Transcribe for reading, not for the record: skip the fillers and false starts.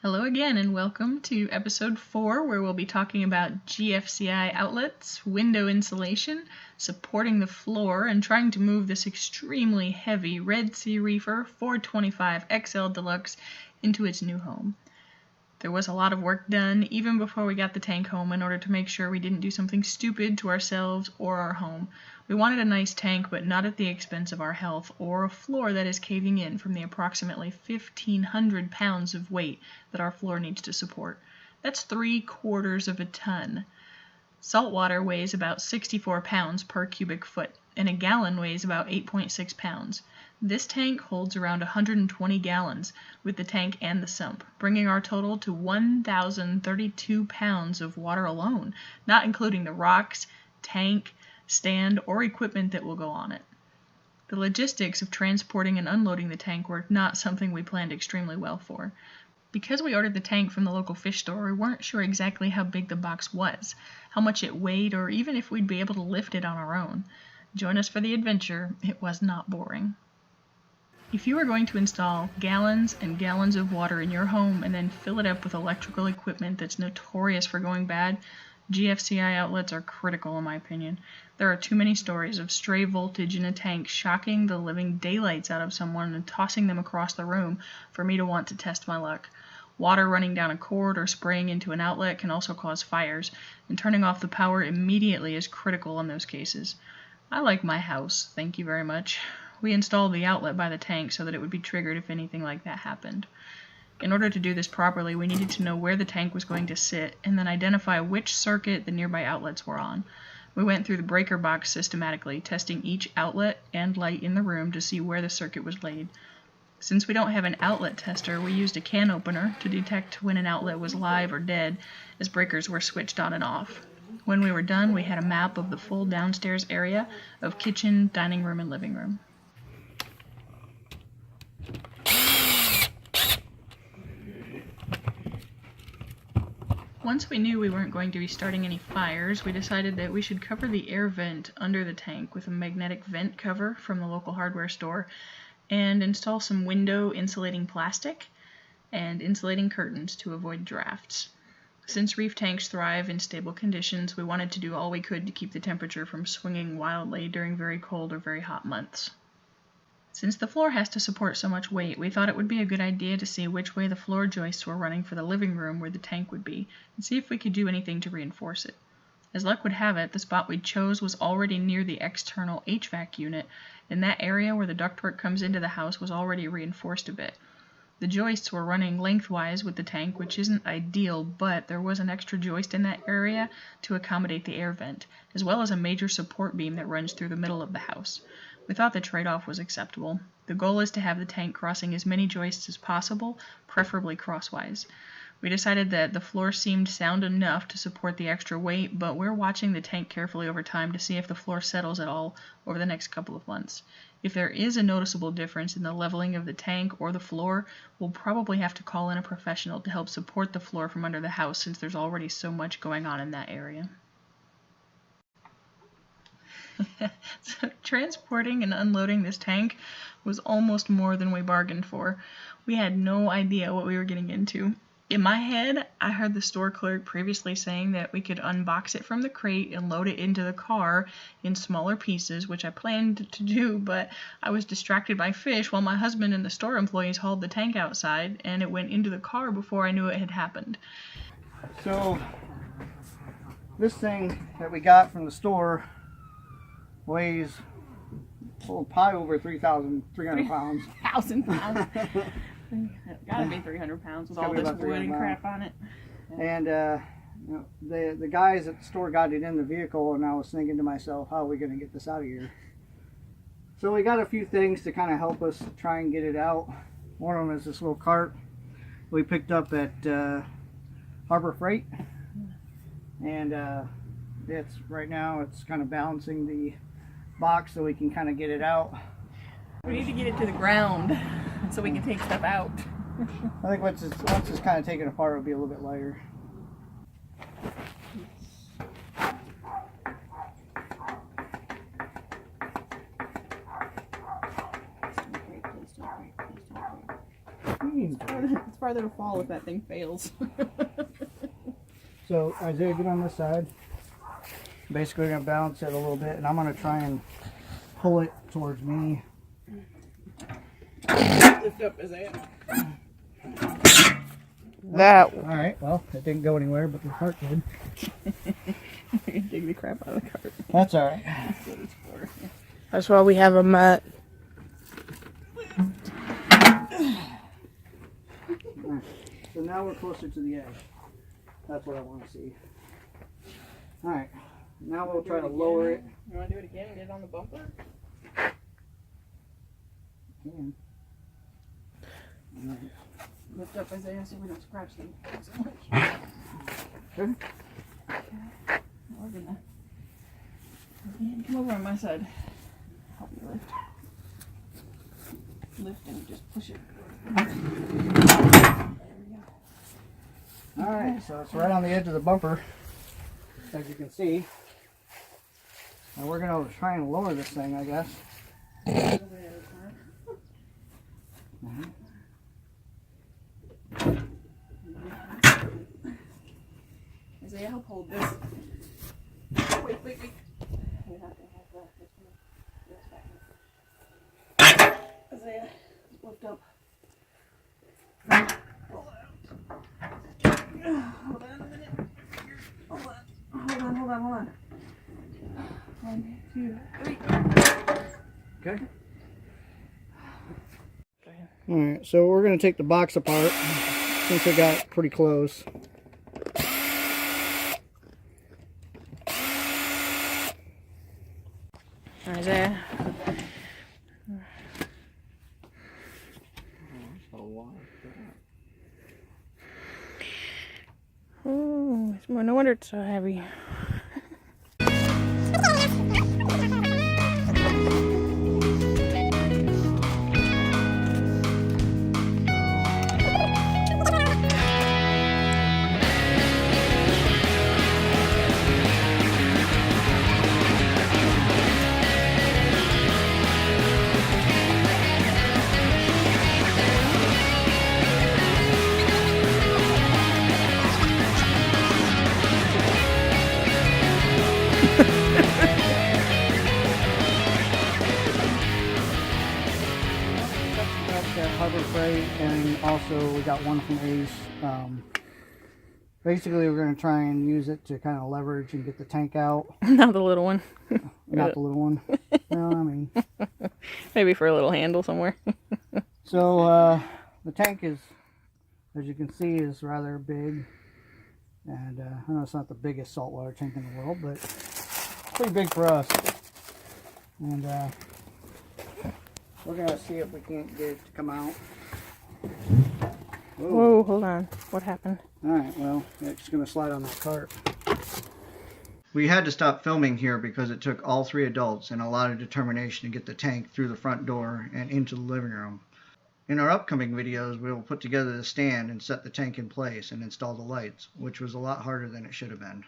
Hello again and welcome to episode 4 where we'll be talking about GFCI outlets, window insulation, supporting the floor, and trying to move this extremely heavy Red Sea Reefer 425 XL Deluxe into its new home. There was a lot of work done even before we got the tank home in order to make sure we didn't do something stupid to ourselves or our home. We wanted a nice tank, but not at the expense of our health or a floor that is caving in from the approximately 1,500 pounds of weight that our floor needs to support. That's 3/4 of a ton. Salt water weighs about 64 pounds per cubic foot, and a gallon weighs about 8.6 pounds. This tank holds around 120 gallons with the tank and the sump, bringing our total to 1,032 pounds of water alone, not including the rocks, tank, stand, or equipment that will go on it. The logistics of transporting and unloading the tank were not something we planned extremely well for. Because we ordered the tank from the local fish store, we weren't sure exactly how big the box was, how much it weighed, or even if we'd be able to lift it on our own. Join us for the adventure. It was not boring. If you are going to install gallons and gallons of water in your home and then fill it up with electrical equipment that's notorious for going bad, GFCI outlets are critical in my opinion. There are too many stories of stray voltage in a tank shocking the living daylights out of someone and tossing them across the room for me to want to test my luck. Water running down a cord or spraying into an outlet can also cause fires, and turning off the power immediately is critical in those cases. I like my house, thank you very much. We installed the outlet by the tank so that it would be triggered if anything like that happened. In order to do this properly, we needed to know where the tank was going to sit and then identify which circuit the nearby outlets were on. We went through the breaker box systematically, testing each outlet and light in the room to see where the circuit was laid. Since we don't have an outlet tester, we used a can opener to detect when an outlet was live or dead, as breakers were switched on and off. When we were done, we had a map of the full downstairs area of kitchen, dining room, and living room. Once we knew we weren't going to be starting any fires, we decided that we should cover the air vent under the tank with a magnetic vent cover from the local hardware store and install some window insulating plastic and insulating curtains to avoid drafts. Since reef tanks thrive in stable conditions, we wanted to do all we could to keep the temperature from swinging wildly during very cold or very hot months. Since the floor has to support so much weight, we thought it would be a good idea to see which way the floor joists were running for the living room where the tank would be, and see if we could do anything to reinforce it. As luck would have it, the spot we chose was already near the external HVAC unit, and that area where the ductwork comes into the house was already reinforced a bit. The joists were running lengthwise with the tank, which isn't ideal, but there was an extra joist in that area to accommodate the air vent, as well as a major support beam that runs through the middle of the house. We thought the trade-off was acceptable. The goal is to have the tank crossing as many joists as possible, preferably crosswise. We decided that the floor seemed sound enough to support the extra weight, but we're watching the tank carefully over time to see if the floor settles at all over the next couple of months. If there is a noticeable difference in the leveling of the tank or the floor, we'll probably have to call in a professional to help support the floor from under the house since there's already so much going on in that area. So transporting and unloading this tank was almost more than we bargained for. We had no idea what we were getting into. In my head, I heard the store clerk previously saying that we could unbox it from the crate and load it into the car in smaller pieces, which I planned to do, but I was distracted by fish while my husband and the store employees hauled the tank outside, and it went into the car before I knew it had happened. So, this thing that we got from the store weighs probably over 3,300 pounds. 1,000 pounds. Gotta be 300 pounds with all this wood and crap on it. And you know, the guys at the store got it in the vehicle, and I was thinking to myself, how are we going to get this out of here? So we got a few things to kind of help us try and get it out. One of them is this little cart we picked up at Harbor Freight, and it's right now it's kind of balancing the box so we can kind of get it out. We need to get it to the ground so we can take stuff out. I think once it's kind of taken apart, it'll be a little bit lighter. It's farther to fall if that thing fails. So Isaiah, get on this side. Basically, we're gonna balance it a little bit, and I'm gonna try and pull it towards me. Lift up, Isaiah. That. All right. Well, it didn't go anywhere, but the cart did. You dig the crap out of the cart. That's all right. That's what it's for. That's why we have a mat. Right. So now we're closer to the edge. That's what I want to see. All right. Now we'll try to lower it. You want to do it again and get it on the bumper? Can. All right. Lift up, Isaiah, so we don't scratch them so much. Good. Okay. We're gonna. Come over on my side. Help me lift. Lift and just push it. There we go. All right. So it's right on the edge of the bumper, as you can see. And we're gonna try and lower this thing, I guess. Isaiah, help hold this. Wait. We have to have this back. Isaiah, lift up. Hold on a minute. Hold on. 1, 2, 3. Okay. All right. So we're gonna take the box apart since it got pretty close. Isaiah. Oh, no wonder it's so heavy. Harbor Freight, and also we got one from Ace. Basically, we're going to try and use it to kind of leverage and get the tank out. Not the little one. Not the little one. No, I mean. Maybe for a little handle somewhere. So the tank is, as you can see, is rather big. And I know it's not the biggest saltwater tank in the world, but it's pretty big for us. And we're going to see if we can't get it to come out. Whoa, hold on. What happened? Alright, well, it's going to slide on that cart. We had to stop filming here because it took all 3 adults and a lot of determination to get the tank through the front door and into the living room. In our upcoming videos, we will put together the stand and set the tank in place and install the lights, which was a lot harder than it should have been.